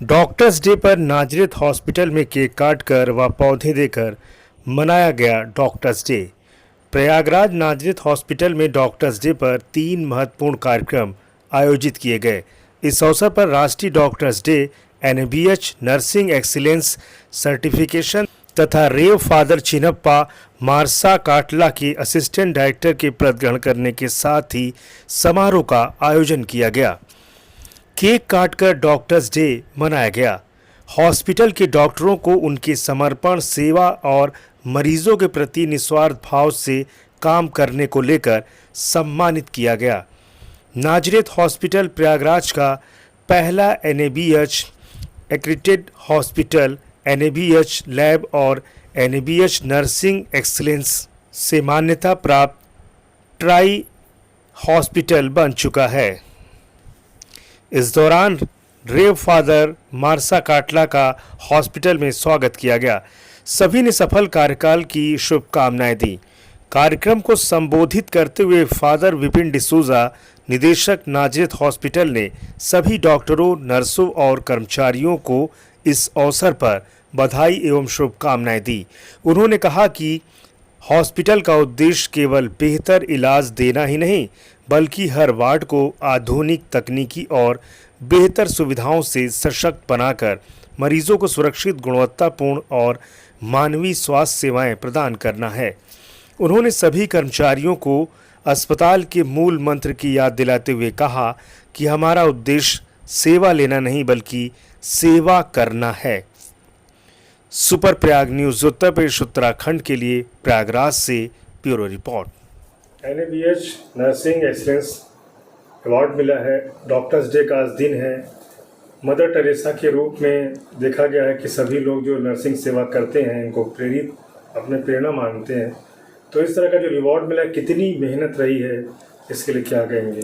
Doctors day पर नाजरत hospital में cake काटकर व पौधे देकर मनाया गया डॉक्टर्स डे। प्रयागराज नाजरत हॉस्पिटल में डॉक्टर्स डे पर 3 महत्वपूर्ण कार्यक्रम आयोजित किए गए। इस अवसर पर राष्ट्रीय doctors day, NABH, nursing excellence certification तथा रेव फादर चिनप्पा मारसा काटला के असिस्टेंट डायरेक्टर के पद ग्रहण करने के साथ ही समारोह का आयोजन किया गया। केक काटकर डॉक्टर्स डे मनाया गया। हॉस्पिटल के डॉक्टरों को उनके समर्पण, सेवा और मरीजों के प्रति निस्वार्थ भाव से काम करने को लेकर सम्मानित किया गया। नाजरत हॉस्पिटल प्रयागराज का पहला NABH accredited hospital, NABH lab और एनएबीएच नर्सिंग एक्सीलेंस से मान्यता प्राप्त ट्राई हॉस्पिटल बन चुका है। इस दौरान रेव फादर मारसा काटला का हॉस्पिटल में स्वागत किया गया। सभी ने सफल कार्यकाल की शुभकामनाएं दी। कार्यक्रम को संबोधित करते हुए फादर विपिन डिसूजा, निदेशक नाजरत हॉस्पिटल, ने सभी डॉक्टरों, नर्सों और कर्मचारियों को इस अवसर पर बधाई एवं शुभकामनाएं दी। उन्होंने कहा कि हॉस्पिटल का उद्देश्य केवल बेहतर इलाज देना ही नहीं, बल्कि हर वार्ड को आधुनिक तकनीकी और बेहतर सुविधाओं से सशक्त बनाकर मरीजों को सुरक्षित, गुणवत्तापूर्ण और मानवीय स्वास्थ्य सेवाएं प्रदान करना है। उन्होंने सभी कर्मचारियों को अस्पताल के मूल मंत्र की याद दिलाते हुए कहा कि हमारा उद्देश्य सेवा लेना नहीं, बल्कि सेवा करना है। सुपर प्रयाग न्यूज़ उत्तर प्रदेश उत्तराखंड के लिए प्रयागराज से bureau report. NABH nursing excellence award मिला है। डॉक्टर्स डे का आज दिन है। मदर टेरेसा के रूप में देखा गया है कि सभी लोग जो नर्सिंग सेवा करते हैं इनको प्रेरित, अपने प्रेरणा मानते हैं। तो इस तरह का जो रिवॉर्ड मिला है, कितनी मेहनत रही है, इसके लिए क्या कहेंगे?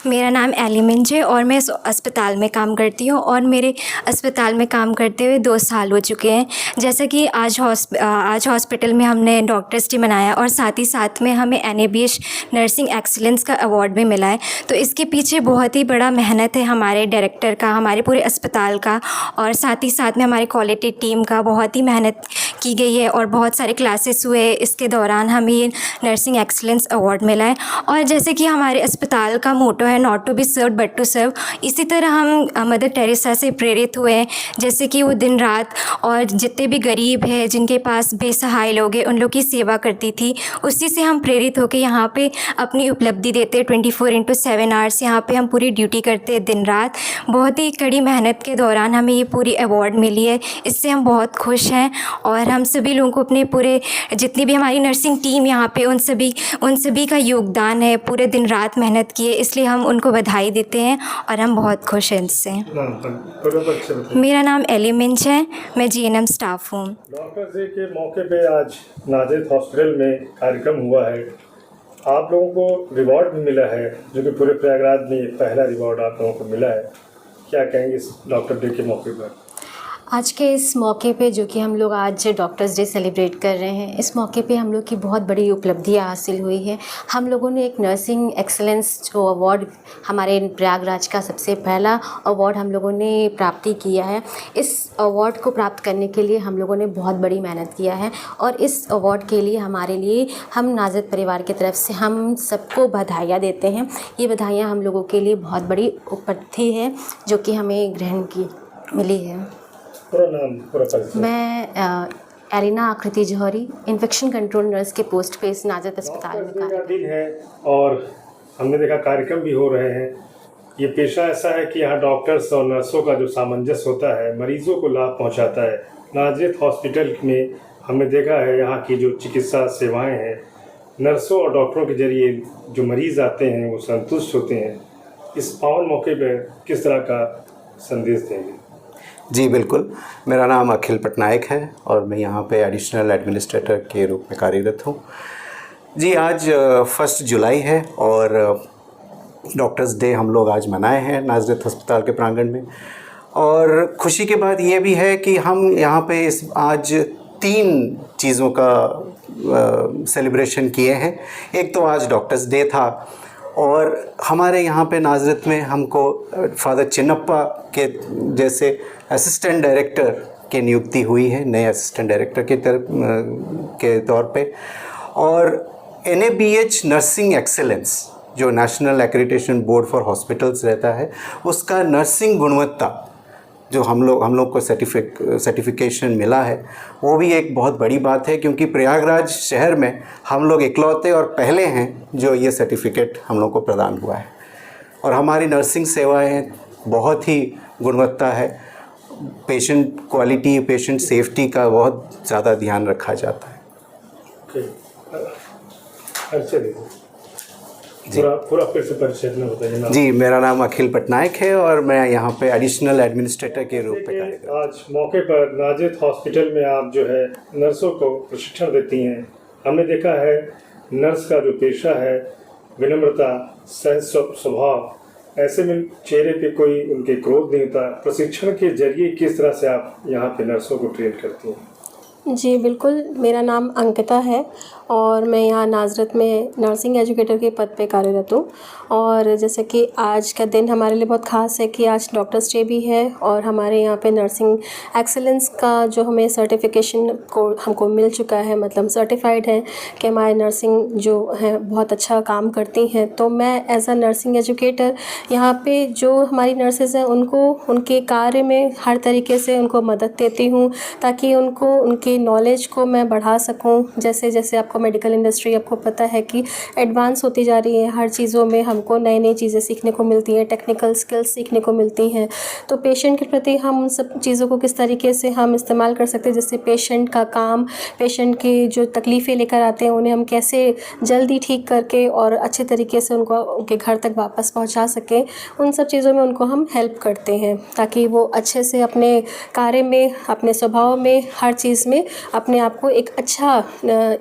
मेरा नाम एलिमेंट है और मैं इस अस्पताल में काम करती हूँ और मेरे अस्पताल में काम करते हुए 2 साल हो चुके हैं। जैसा कि आज हॉस्पिटल में हमने डॉक्टर्स डे मनाया और साथ ही साथ में हमें एनएबीएच नर्सिंग एक्सीलेंस का अवार्ड भी मिला है। तो इसके पीछे बहुत ही बड़ा मेहनत है हमारे डायरेक्टर का, हमारे पूरे अस्पताल का, और साथ ही साथ में हमारी क्वालिटी टीम का बहुत ही मेहनत की गई है और बहुत सारे क्लासेस हुए। इसके दौरान हमें ये नर्सिंग एक्सीलेंस अवार्ड मिला है। और जैसे कि हमारे अस्पताल का मोटो है not to be serve but to serve, इसी तरह हम मदर टेरेसा से प्रेरित हुए हैं। जैसे कि वो दिन रात और जितने भी गरीब हैं, जिनके पास बेसहाय लोग हैं, उन लोग की सेवा करती थी। उसी से हम प्रेरित होकर यहाँ पे अपनी उपलब्धि देते हैं। 24/7 आवर्स यहाँ पे हम पूरी ड्यूटी करते हैं दिन रात। बहुत ही कड़ी मेहनत के दौरान हमें ये पूरी अवार्ड मिली है। इससे हम बहुत खुश हैं और हम सभी लोगों को अपने पूरे जितनी भी हमारी नर्सिंग टीम यहाँ पे उन सभी का योगदान है। पूरे दिन रात मेहनत किए, इसलिए हम उनको बधाई देते हैं और हम बहुत खुश हैं इससे। मेरा नाम एलिमेंट है, मैं जीएनएम स्टाफ हूँ। डॉक्टर्स डे के मौके पे आज नाजरत हॉस्पिटल में कार्यक्रम हुआ है। आप लोगों को रिवॉर्ड भी मिला है, जो कि पूरे प्रयागराज में पहला रिवॉर्ड आप लोगों को मिला है। क्या कहेंगे इस डॉक्टर डे के मौके पर? आज के इस मौके पे जो कि हम लोग आज डॉक्टर्स डे सेलिब्रेट कर रहे हैं, इस मौके पे हम लोग की बहुत बड़ी उपलब्धियाँ हासिल हुई है। हम लोगों ने एक नर्सिंग एक्सीलेंस जो अवार्ड, हमारे प्रयागराज का सबसे पहला अवार्ड हम लोगों ने प्राप्ति किया है। इस अवार्ड को प्राप्त करने के लिए हम लोगों ने बहुत बड़ी मेहनत किया है और इस अवार्ड के लिए हमारे लिए हम नाजरत परिवार की तरफ से हम सबको बधाइयाँ देते हैं। ये बधाइयाँ हम लोगों के लिए बहुत बड़ी उपलब्धि है जो कि हमें ग्रहण की मिली है। मैं एलिना आकृति जौहरी, इन्फेक्शन कंट्रोल नर्स के पोस्ट पे इस नाजरत अस्पताल में कार्यरत दिन है और हमने देखा कार्यक्रम भी हो रहे हैं। ये पेशा ऐसा है कि यहाँ डॉक्टर्स और नर्सों का जो सामंजस्य होता है, मरीजों को लाभ पहुँचाता है। नाजरत हॉस्पिटल में हमने देखा है यहाँ की जो चिकित्सा सेवाएँ हैं, नर्सों और डॉक्टरों के जरिए जो मरीज़ आते हैं वो संतुष्ट होते हैं। इस पावन मौके पर किस तरह का संदेश देंगे? जी बिल्कुल, मेरा नाम अखिल पटनायक है और मैं यहाँ पे एडिशनल एडमिनिस्ट्रेटर के रूप में कार्यरत हूँ। जी, आज 1 जुलाई है और डॉक्टर्स डे हम लोग आज मनाए हैं नाजरत अस्पताल के प्रांगण में। और खुशी की बात ये भी है कि हम यहाँ पे आज 3 चीज़ों का सेलिब्रेशन किए हैं। एक तो आज डॉक्टर्स डे था और हमारे यहाँ पे नाज़रत में हमको फादर चिन्नप्पा के जैसे असिस्टेंट डायरेक्टर की नियुक्ति हुई है, नए असिस्टेंट डायरेक्टर के तौर पे। और NABH नर्सिंग एक्सेलेंस जो national accreditation board for hospitals रहता है, उसका नर्सिंग गुणवत्ता जो हम लोग को सर्टिफिकेशन मिला है, वो भी एक बहुत बड़ी बात है, क्योंकि प्रयागराज शहर में हम लोग इकलौते और पहले हैं जो ये सर्टिफिकेट हम लोग को प्रदान हुआ है। और हमारी नर्सिंग सेवाएं बहुत ही गुणवत्ता है, पेशेंट क्वालिटी, पेशेंट सेफ्टी का बहुत ज़्यादा ध्यान रखा जाता है। पूरा फिर से परिचय में बताइए ना। जी, मेरा नाम अखिल पटनायक है और मैं यहाँ पे एडिशनल एडमिनिस्ट्रेटर के रूप में कार्य करता हूँ। आज मौके पर नाज़रत हॉस्पिटल में आप जो है नर्सों को प्रशिक्षण देती हैं। हमने देखा है नर्स का जो पेशा है, विनम्रता, सहज स्वभाव, ऐसे में चेहरे पे कोई उनके क्रोध नहीं होता। प्रशिक्षण के जरिए किस तरह से आप यहाँ पे नर्सों को ट्रेन करती हैं? जी बिल्कुल, मेरा नाम अंकिता है और मैं यहाँ नाज़रत में नर्सिंग एजुकेटर के पद पे कार्यरत हूँ। और जैसे कि आज का दिन हमारे लिए बहुत ख़ास है कि आज डॉक्टर्स डे भी है और हमारे यहाँ पे नर्सिंग एक्सेलेंस का जो हमें सर्टिफिकेशन को हमको मिल चुका है, मतलब सर्टिफाइड है कि हमारे नर्सिंग जो है बहुत अच्छा काम करती हैं। तो मैं एज अ नर्सिंग एजुकेटर यहाँ पे जो हमारी नर्सेज़ हैं उनको उनके कार्य में हर तरीके से उनको मदद देती हूँ, ताकि उनको उनके नॉलेज को मैं बढ़ा सकूं। जैसे जैसे आपको मेडिकल इंडस्ट्री आपको पता है कि एडवांस होती जा रही है, हर चीज़ों में हमको नई नई चीज़ें सीखने को मिलती हैं, टेक्निकल स्किल्स सीखने को मिलती हैं। तो पेशेंट के प्रति हम उन सब चीज़ों को किस तरीके से हम इस्तेमाल कर सकते हैं, जैसे पेशेंट का काम, पेशेंट की जो तकलीफ़ें लेकर आते हैं उन्हें हम कैसे जल्दी ठीक करके और अच्छे तरीके से उनको उनके घर तक वापस पहुँचा सकें, उन सब चीज़ों में उनको हम हेल्प करते हैं ताकि वो अच्छे से अपने कार्य में, अपने स्वभाव में, हर चीज़ में अपने आप को एक अच्छा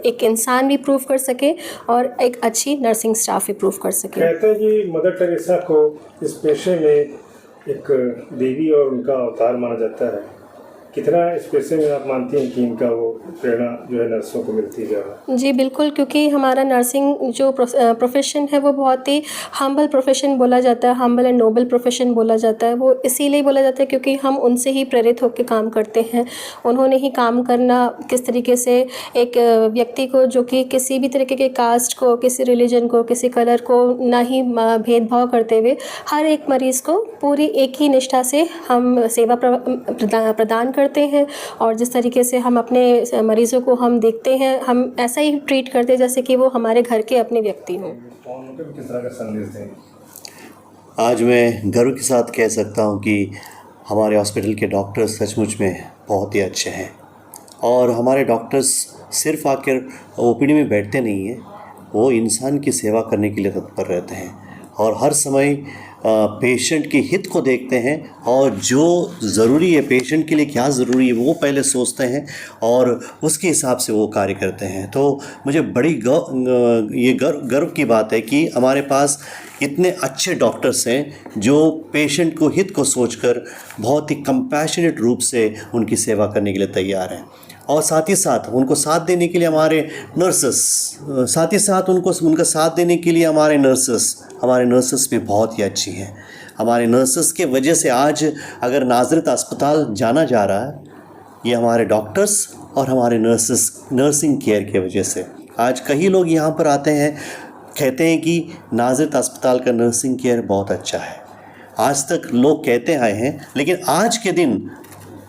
एक इंसान भी प्रूव कर सके और एक अच्छी नर्सिंग स्टाफ भी प्रूव कर सके। कहते हैं कि मदर टेरेसा को इस पेशे में एक देवी और उनका अवतार माना जाता है। कितना इस पेशे में आप मानती हैं कि इनका वो प्रेरणा जो है नर्सों को मिलती है? जी बिल्कुल, क्योंकि हमारा नर्सिंग जो प्रोफेशन है वो बहुत ही हम्बल प्रोफेशन बोला जाता है, हम्बल एंड नोबल प्रोफेशन बोला जाता है। वो इसीलिए बोला जाता है क्योंकि हम उनसे ही प्रेरित होकर काम करते हैं। उन्होंने ही काम करना किस तरीके से एक व्यक्ति को जो कि किसी भी तरीके के कास्ट को, किसी रिलीजन को, किसी कलर को ना ही भेदभाव करते हुए हर एक मरीज़ को पूरी एक ही निष्ठा से हम सेवा प्रदान करते हैं। और जिस तरीके से हम अपने मरीज़ों को हम देखते हैं, हम ऐसा ही ट्रीट करते हैं जैसे कि वो हमारे घर के अपने व्यक्ति हों। किस तरह का संदेश दें? आज मैं गर्व के साथ कह सकता हूं कि हमारे हॉस्पिटल के डॉक्टर्स सचमुच में बहुत ही अच्छे हैं। और हमारे डॉक्टर्स सिर्फ आकर ओपीडी में बैठते नहीं हैं, वो इंसान की सेवा करने के लिए तत्पर रहते हैं और हर समय पेशेंट के हित को देखते हैं और जो ज़रूरी है, पेशेंट के लिए क्या ज़रूरी है वो पहले सोचते हैं और उसके हिसाब से वो कार्य करते हैं। तो मुझे बड़ी गर्व की बात है कि हमारे पास इतने अच्छे डॉक्टर्स हैं जो पेशेंट को हित को सोचकर बहुत ही कंपैशनेट रूप से उनकी सेवा करने के लिए तैयार हैं। और साथ ही साथ उनको साथ देने के लिए हमारे नर्सेस, साथ ही साथ उनका साथ देने के लिए हमारे नर्सेस भी बहुत ही अच्छी हैं। हमारे नर्सेस के वजह से आज अगर नाज़रत अस्पताल जाना जा रहा है, ये हमारे डॉक्टर्स और हमारे नर्सिंग केयर की वजह से। आज कई लोग यहाँ पर आते हैं, कहते हैं कि नाज़रत अस्पताल का नर्सिंग केयर बहुत अच्छा है। आज तक लोग कहते आए हैं, लेकिन आज के दिन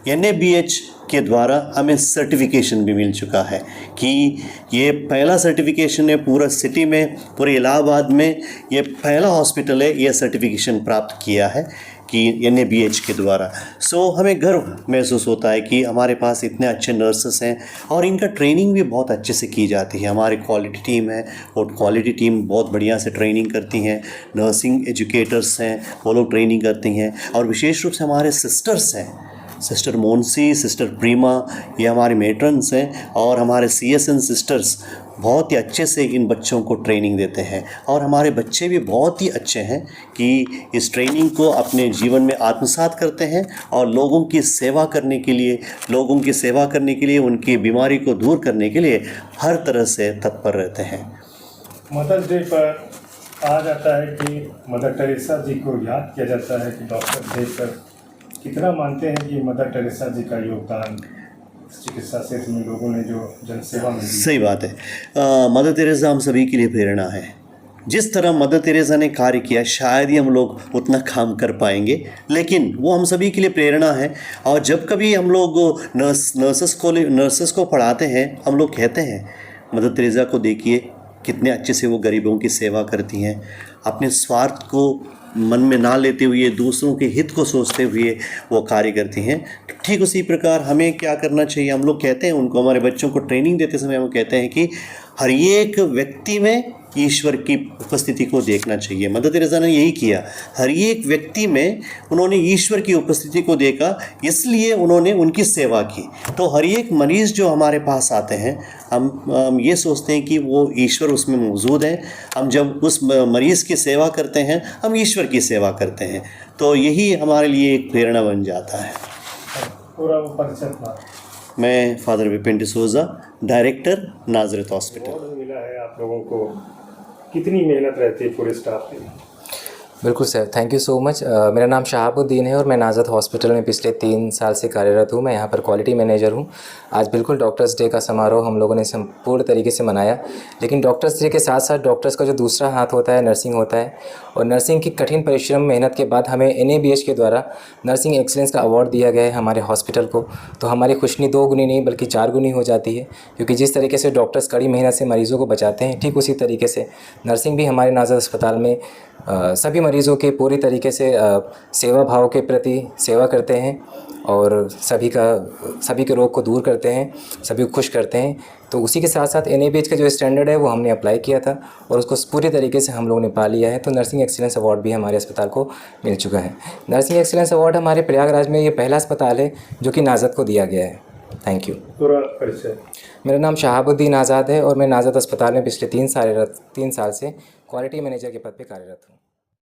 NABH के द्वारा हमें सर्टिफिकेशन भी मिल चुका है कि ये पहला सर्टिफिकेशन है पूरा सिटी में, पूरे इलाहाबाद में ये पहला हॉस्पिटल है ये सर्टिफिकेशन प्राप्त किया है कि NABH के द्वारा। सो हमें गर्व महसूस होता है कि हमारे पास इतने अच्छे नर्सेस हैं और इनका ट्रेनिंग भी बहुत अच्छे से की जाती है। हमारी क्वालिटी टीम है, वो क्वालिटी टीम बहुत बढ़िया से ट्रेनिंग करती हैं। नर्सिंग एजुकेटर्स हैं, वो लोग ट्रेनिंग करती हैं। और विशेष रूप से हमारे सिस्टर्स हैं, सिस्टर मोन्सी, सिस्टर प्रीमा, ये हमारे मेट्रन्स हैं और हमारे CSN सिस्टर्स बहुत ही अच्छे से इन बच्चों को ट्रेनिंग देते हैं। और हमारे बच्चे भी बहुत ही अच्छे हैं कि इस ट्रेनिंग को अपने जीवन में आत्मसात करते हैं और लोगों की सेवा करने के लिए, उनकी बीमारी को दूर करने के लिए हर तरह से तत्पर रहते हैं। मदर्स डे पर कहा जाता है कि मदर टेरेसा जी को याद किया जाता है कि डॉक्टर्स डे पर कितना मानते हैं कि मदर टेरेसा जी का योगदान चिकित्सा क्षेत्र में लोगों ने जो जनसेवा में दी? सही बात है। मदर तेरेसा हम सभी के लिए प्रेरणा है। जिस तरह मदर तेरेसा ने कार्य किया शायद ही हम लोग उतना काम कर पाएंगे, लेकिन वो हम सभी के लिए प्रेरणा है। और जब कभी हम लोग नर्सेस को पढ़ाते हैं, हम लोग कहते हैं मदर तेरेसा को देखिए कितने अच्छे से वो गरीबों की सेवा करती हैं, अपने स्वार्थ को मन में ना लेते हुए दूसरों के हित को सोचते हुए वो कार्य करती हैं। ठीक उसी प्रकार हमें क्या करना चाहिए, हम लोग कहते हैं उनको, हमारे बच्चों को ट्रेनिंग देते समय हम कहते हैं कि हर एक व्यक्ति में ईश्वर की उपस्थिति को देखना चाहिए। मदर तेरेसा ने यही किया, हर एक व्यक्ति में उन्होंने ईश्वर की उपस्थिति को देखा, इसलिए उन्होंने उनकी सेवा की। तो हर एक मरीज़ जो हमारे पास आते हैं, हम ये सोचते हैं कि वो ईश्वर उसमें मौजूद है। हम जब उस मरीज़ की सेवा करते हैं, हम ईश्वर की सेवा करते हैं। तो यही हमारे लिए एक प्रेरणा बन जाता है। पूरा परिचय था। मैं father Vipin D'Souza, director नाजरत hospital. Award मिला है आप लोगों को, कितनी मेहनत रहती है पूरे स्टाफ की? बिल्कुल sir, thank you so much. मेरा नाम शहाबुद्दीन है और मैं नाजरत हॉस्पिटल में पिछले 3 साल से कार्यरत हूँ। मैं यहाँ पर क्वालिटी मैनेजर हूँ। आज बिल्कुल डॉक्टर्स डे का समारोह हम लोगों ने संपूर्ण तरीके से मनाया, लेकिन डॉक्टर्स डे के साथ साथ डॉक्टर्स का जो दूसरा हाथ होता है नर्सिंग होता है, और नर्सिंग की कठिन परिश्रम मेहनत के बाद हमें NABH के द्वारा नर्सिंग एक्सीलेंस का अवार्ड दिया गया है हमारे हॉस्पिटल को। तो हमारी खुशनी 2 गुनी नहीं बल्कि 4 गुनी हो जाती है, क्योंकि जिस तरीके से डॉक्टर्स कड़ी मेहनत से मरीज़ों को बचाते हैं, ठीक उसी तरीके से नर्सिंग भी हमारे नाजर अस्पताल में सभी मरीज़ों के पूरी तरीके से सेवा भाव के प्रति सेवा करते हैं और सभी के रोग को दूर करते हैं, सभी को खुश करते हैं। तो उसी के साथ साथ NABH का जो स्टैंडर्ड है वो हमने अप्लाई किया था और उसको पूरी तरीके से हम लोगों ने पा लिया है। तो नर्सिंग एक्सीलेंस अवार्ड भी हमारे अस्पताल को मिल चुका है। नर्सिंग एक्सीलेंस अवार्ड हमारे प्रयागराज में ये पहला अस्पताल है जो कि नाजरत को दिया गया है। Thank you. पूरा परिचय। मेरा नाम शहाबुद्दीन आज़ाद है और मैं नाजरत अस्पताल में पिछले 3 साल से क्वालिटी मैनेजर के पद पर कार्यरत हूँ।